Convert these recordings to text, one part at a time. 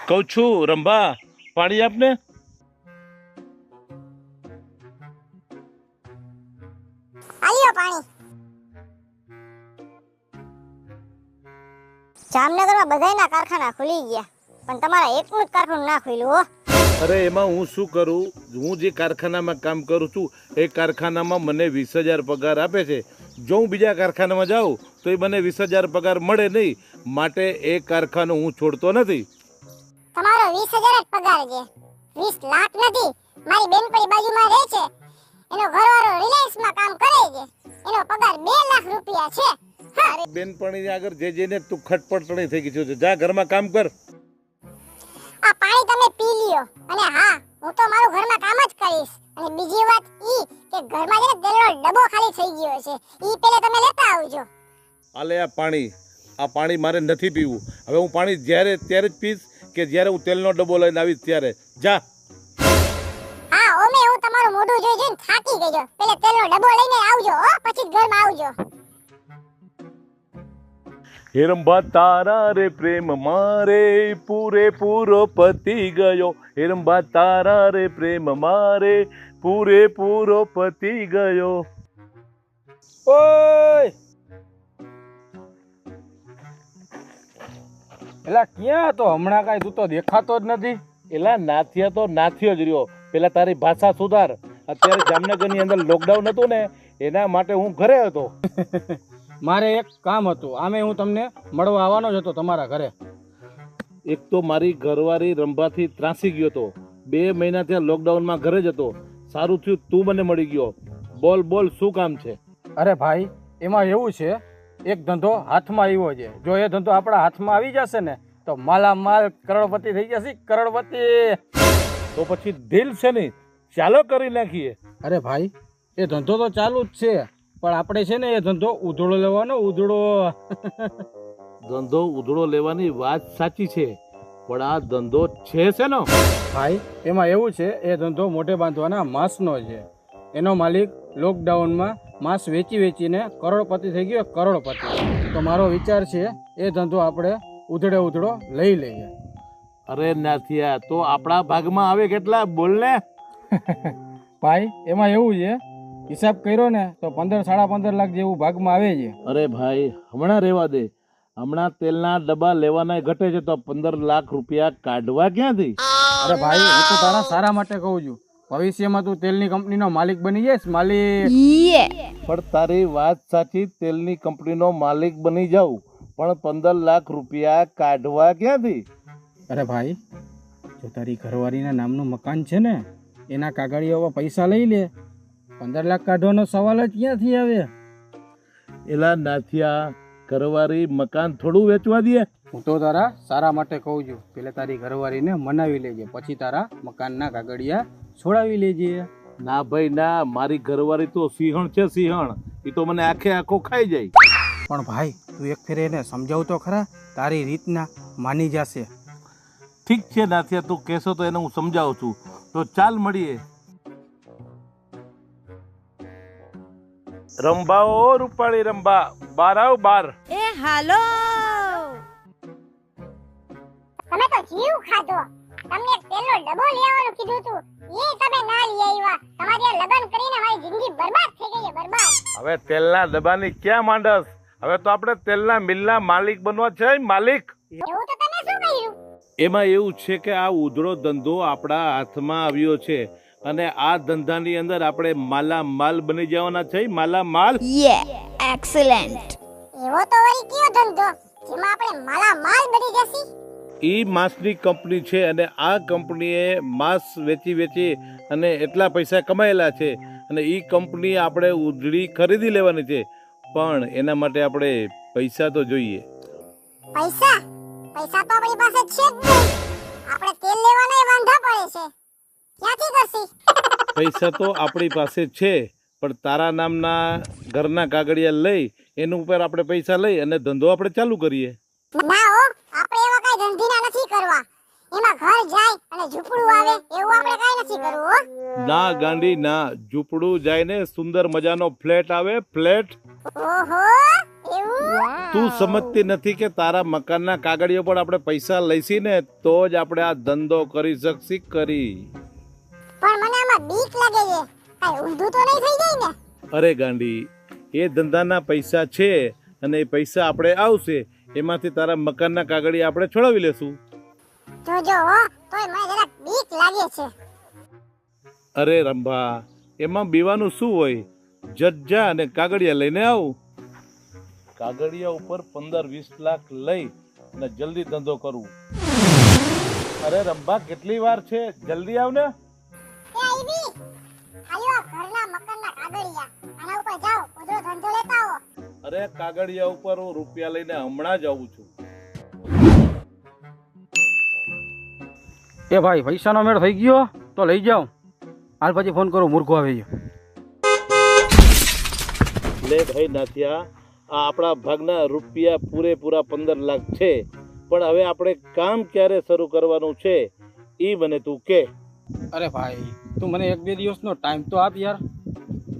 કહું છું રંભા, પાણી આપને. આલ્યો પાણી. જામનગરમાં બધાયના કારખાના ખુલી ગયા, પણ તમારા એકનું જ કારખાનું ના ખુલ્યું હો. અરે એમાં હું શું કરું? હું જે કારખાનામાં કામ કરું છું એ કારખાનામાં મને 20,000 પગાર આપે છે. જો હું બીજા કારખાનામાં જાઉં તો એ મને 20,000 પગાર મળે નહીં, માટે એ કારખાનું હું છોડતો નથી. તમારો 20,000 જ પગાર છે, 20 લાખ નથી. મારી બેનપણી બાજુમાં રહે છે, એનો ઘરવાળો રિલાયન્સમાં કામ કરે છે, એનો પગાર 2 લાખ રૂપિયા છે. હા, બેનપણીની આગળ જે તું ખટપટણી થઈ ગઈ છે. જા ઘરમાં કામ કર. આ પાણી તમે પી લ્યો. અને હા, હું તો મારું ઘરમાં કામ જ કરીશ. અને બીજી વાત ઈ કે ઘરમાં જે તેલનો ડબ્બો ખાલી થઈ ગયો છે, ઈ પેલે તમે લેતા આવજો. આલે આ પાણી મારે નથી પીવું. હવે હું પાણી ત્યારે જ પીશ કે જ્યારે હું તેલનો ડબ્બો લઈને આવીશ ત્યારે. જા. હા, ઓમે હું તમારું મોઢું જોઈને થાકી ગયો. પેલે તેલનો ડબ્બો લઈને આવજો હો, પછી જ ઘરમાં આવજો. હે રંભા તારા રે પ્રેમ મારે પૂરેપૂરો પતી ગયો. હે રંભા તારા રે પ્રેમ મારે પૂરેપૂરો પતી ગયો. ઓય એલા ક્યાં હતો હમણાં? કાંઈ તું તો દેખાતો જ નથી. એલા નાથિયા તો નાથિયો જ રહ્યો. પેલા તારી ભાષા સુધાર. અત્યારે જામનગરની અંદર લોકડાઉન હતું ને, એના માટે હું ઘરે હતો. મારે એક કામ હતું, આમે હું તમને મળવા આવવાનો જ હતો તમારા ઘરે. એક તો મારી ઘરવાળી રંભાથી ત્રાસી ગયો હતો. 2 મહિના ત્યાં લોકડાઉનમાં ઘરે જ હતો. સારું થયું તું મને મળી ગયો. બોલ શું કામ છે? અરે ભાઈ, એમાં એવું છે, એક ધંધો હાથમાં આવ્યો છે. જો એ ધંધો આપણા હાથમાં આવી જશે ને તો માલામાલ કરોડપતિ થઈ જશે. કરોડપતિ. તો પછી દિલ છે ને, ચાલો કરી નાખીએ. અરે ભાઈ, એ ધંધો તો ચાલુ જ છે, પણ આપણે છે ને એ ધંધો ઉધડો લેવાનો. ધંધો ઉધડો લેવાની વાત સાચી છે, પણ આ ધંધો છે ને ભાઈ, એમાં એવું છે, એ ધંધો મોઢે બાંધવાના માંસનો છે. એનો માલિક લોકડાઉનમાં માંસ વેચીને કરોડપતિ થઈ ગયો. કરોડપતિ. તો મારો વિચાર છે એ ધંધો આપણે ઉધડો લઈ લઈએ. અરે નાથિયા, તો આપણા ભાગમાં આવે કેટલા? બોલ ને. ભાઈ, એમાં એવું છે, હિસાબ કર્યો ને તો 15-15.5 લાખ જેવું ભાગમાં આવે છે. અરે ભાઈ, હમણાં રહેવા દે. હમણાં તેલના ડબ્બા લેવાના ઘટે છે તો 15 લાખ રૂપિયા કાઢવા ક્યાંથી? અરે ભાઈ, હું તો તારા સારા માટે કહું છું. ભવિષ્યમાં તું તેલની કંપનીનો માલિક બની જઈશ. માલિક. પણ તારી વાત સાચી, તેલની કંપનીનો માલિક બની જાઉં, પણ 15 લાખ રૂપિયા કાઢવા ક્યાંથી? અરે ભાઈ, જો તારી ઘરવાળીના નામનું મકાન છે ને, એના કાગળિયામાં પૈસા લઈ લે. 15 લાખ કાઢવાનો સવાલ જ ક્યાંથી આવે? એલા નાથિયા, ઘરવાળી મકાન થોડું વેચવા દે. હું તો તારા સારા માટે કહું છું, પેલા તારી ઘરવાળીને મનાવી લેજે, પછી તારા મકાનના કાગળિયા છોડાવી લેજે. ના ભાઈ ના, મારી ઘરવાળી તો સિંહણ છે, સિંહણ. એ તો મને આખો ખાઈ જાય. પણ ભાઈ, તું એક ફેરે એને સમજાવ તો ખરા, તારી રીતના માની જશે. ઠીક છે નાથિયા, તું કહેશો તો એને હું સમજાવું છું. તો ચાલ મળીએ. રંભાઓ રૂપાળી રંભા, બાર આવ બાર. એ હાલો. તમે તો જીવ ખાધો. તમને એક તેલનો ડબ્બો લઈ આવવાનું કીધું હતું, એ તમે ના લઈ આવ્યા. તમારી આ લગન કરીને મારી જિંદગી બરબાદ થઈ ગઈ છે, બરબાદ. હવે તેલના ડબ્બાની ક્યાં માંડસ? હવે તો આપણે તેલના મિલના માલિક બનવા છે, માલિક. એવું તો તમે શું કર્યું? એમાં એવું છે કે આ ઉધડો ધંધો આપણા હાથમાં આવ્યો છે, અને આ ધંધાની અંદર આપણે માલામાલ બની જવાના છે. માલામાલ. એક્સલન્ટ. એવો તો વળી કયો ધંધો જેમાં આપણે માલામાલ બની જશી? ઈ માંસની કંપની છે, અને આ કંપનીએ માંસ વેચી અને એટલા પૈસા કમાયેલા છે, અને ઈ કંપની આપણે ઉધડી ખરીદી લેવાની છે. પણ એના માટે આપણે પૈસા તો જોઈએ. પૈસા તો આપણી પાસે છે જ નહીં. આપણે તેલ લેવાના વાંધા પડે છે, ક્યાંથી કરશી? પૈસા તો આપણી પાસે છે, પણ તારા નામના ઘરના કાગળિયા લઈ એનું ઉપર આપણે પૈસા લઈ અને ધંધો આપણે ચાલુ કરીએ. ના હો, આપણે એવા કઈ ધંધીના નથી કરવા. એમાં ઘર જાય અને ઝૂંપડું આવે એવું આપણે કઈ નથી કરવું હો. ના ગાંડી ના, ઝૂંપડું જાય ને સુંદર મજાનો ફ્લેટ આવે. ફ્લેટ. ઓહો, એવું તું સમજતી નથી કે તારા મકાનના કાગળિયો પર આપણે પૈસા લઈશી ને તો જ આપણે આ ધંધો કરી શકશી કરી. પણ મને આમાં બીક લાગે છે, કાઈ ઊંધું તો નહીં થઈ જાય ને? અરે ગાંડી, એ ધંધાના પૈસા છે અને એ પૈસા આપણે આવશે એમાંથી તારા મકાનના કાગળિયા આપણે છોડાવી લેશું. જોજો હો, તોય મને જરાક બીક લાગે છે. અરે રંભા, એમાં બીવાનું શું હોય? જજ જા અને કાગળિયા લઈને આવ. કાગળિયા ઉપર 15-20 લાખ લઈ અને જલ્દી ધંધો કરવું. અરે રંભા, કેટલી વાર છે? જલ્દી આવ ને. એ આઈવી, ખાલી આ ઘરના મકાનના કાગળિયા, આના ઉપર જાઓ, ઉધરો ધંધો લેતા આવો. અરે કાગળિયા ઉપર હું રૂપિયા લઈને હમણાં જ આવું છું. એ ભાઈ પૈસાનો મેળ થઈ ગયો તો લઈ જાઓ. હાલ પછી ફોન કરું, મૂર્ખો આવી ગયો. લે ભાઈ નાથિયા, આ આપણા ભાગના રૂપિયા પૂરેપૂરા 15 લાખ છે, પણ હવે આપણે કામ ક્યારે શરૂ કરવાનું છે એ મને તું કે. અરે ભાઈ, તું મને 1-2 દિવસનો ટાઈમ તો આપ યાર.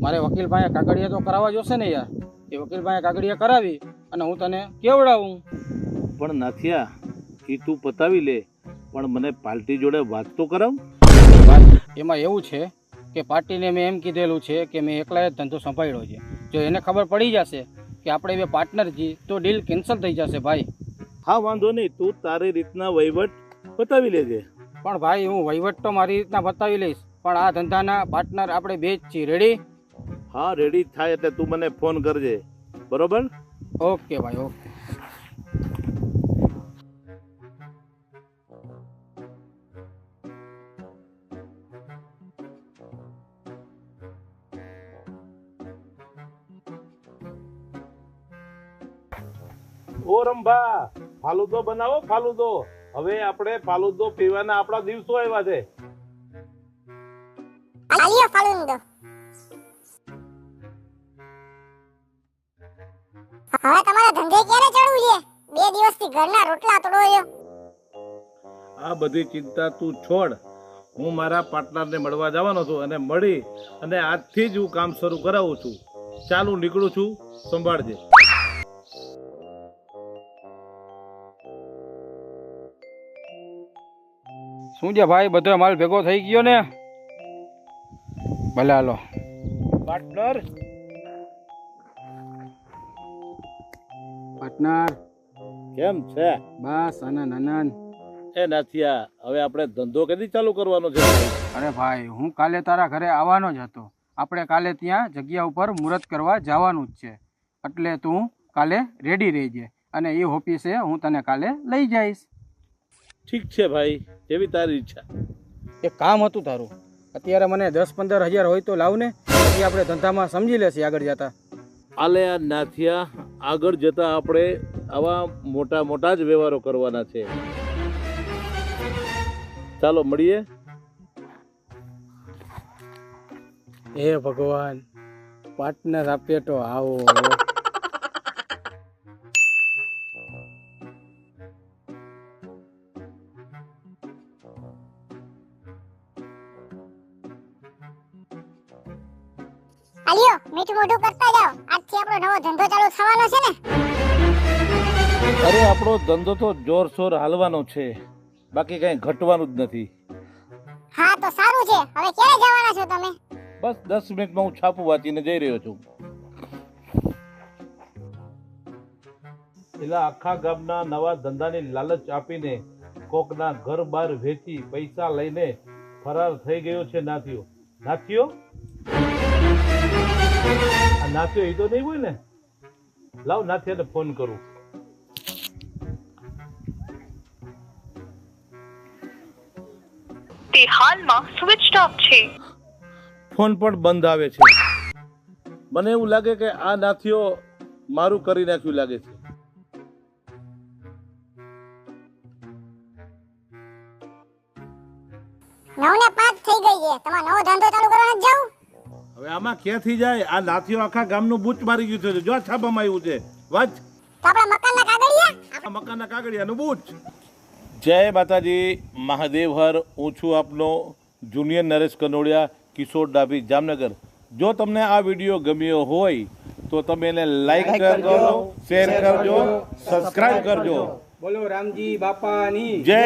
મારે વકીલ પાસે કાગળિયા તો કરાવવા જોશે ને યાર. એ વકીલ પાસે કાગળિયા કરાવી અને હું તને કેવડાવું. પણ નાથિયા, એ તું પતાવી લે, પણ મને પાર્ટી જોડે વાત તો કરાવ. એમાં એવું છે કે પાર્ટીને મેં એમ કીધેલું છે કે મેં એકલાએ જ ધંધો સંભાળ્યો છે. જો એને ખબર પડી જશે કે આપણે બે પાર્ટનર છીએ તો ડીલ કેન્સલ થઈ જશે ભાઈ. હા વાંધો નહીં, તું તારી રીતના વહીવટ બતાવી લેજે. પણ ભાઈ, હું વહીવટ તો મારી રીતના બતાવી લઈશ, પણ આ ધંધાના પાર્ટનર આપણે બે જ છીએ. રેડી? હા, રેડી થાય એટલે તું મને ફોન કરજે, બરોબર? ઓકે ભાઈ, ઓકે. ઓ રંભા, ફાલુદો બનાવો, ફાલુદો. હવે આપણે ફાલુદો પીવાના આપણા દિવસો આવ્યા છે. આલિયો ફાલુંદો. હવે તમારા ધંધે ક્યારે ચડવું છે? 2 દિવસથી ઘરના રોટલા તોડો છો. આ બધી ચિંતા તું છોડ. હું મારા પાર્ટનરને મળવા જવાનો છું અને મળી અને આજથી જ હું કામ શરૂ કરાવું છું. ચાલુ નીકળું છું, સંભાળજે. શું છે ભાઈ, બધો માલ ભેગો થઈ ગયો ને? ભલે હાલો. પાર્ટનર, પાર્ટનર કેમ છે? બસ આનંદ આનંદ. એ નાથિયા, હવે આપણે ધંધો કદી ચાલુ કરવાનો છે? અરે ભાઈ, હું કાલે તારા ઘરે આવવાનો જ હતો. આપણે કાલે ત્યાં જગ્યા ઉપર મુહૂર્ત કરવા જવાનું જ છે, એટલે તું કાલે રેડી રહેજે અને એ ઓફિસે હું તને કાલે લઈ જઈશ. ઠીક છે ભાઈ, જેવી તારી ઈચ્છા. એક કામ હતું તારું. અત્યારે મને 10-15 હજાર હોય તો લાવ ને, પછી આપણે ધંધામાં સમજી લેશે આગળ જતા. આલે આ નાથિયા, આગળ જતા આપણે આવા મોટા મોટા જ વ્યવહારો કરવાના છે. ચાલો મળીએ. હે ભગવાન, પાર્ટનર આપે તો આવો. આલિયો, મીઠું મોઢું કરતા જાઓ. આજથી આપણો નવો ધંધો ચાલુ થવાનો છે ને? અરે આપણો ધંધો તો જોરશોર હાલવાનો છે, બાકી કઈ ઘટવાનું જ નથી. હા તો સારું છે. હવે ક્યારે જવાના છો તમે? બસ 10 મિનિટમાં હું છાપું વાંચીને જઈ રહ્યો છું. પેલા આખા ગામના નવા ધંધાની લાલચ આપીને કોકના ઘર બાર વેચી પૈસા લઈને ફરાર થઈ ગયો છે નાથિયો. નાથિયો, આ નાથિયો એ તો નહીં હોય ને? લાવ નાથિયાને ફોન કરું. તે હાલમાં સ્વિચ ઓફ છે. ફોન પણ બંધ આવે છે. મને એવું લાગે કે આ નાથિયો મારું કરી નાખ્યું લાગે છે. નવને 5 થઈ ગઈ છે. તમારો નવો ધંધો ચાલુ કરવા નથી જાવું? હવે આમાં ક્યાંથી જાય? આ નાથિયો આખા ગામનું બૂચ મારી ગયું છે. જો આ છાપામાં આવ્યું છે, વાંચ. તો આપણા મકાનના કાગળિયા? આ મકાનના કાગળિયાનું બૂચ. જય માતાજી, મહાદેવ હર. હું છું આપનો જુનિયર નરેશ કનોડિયા, કિશોર ડાભી, જામનગર. જો તમને આ વિડીયો ગમ્યો હોય તો તમે એને લાઈક કરજો, શેર કરજો, સબસ્ક્રાઇબ કરજો. બોલો રામજી બાપાની જય.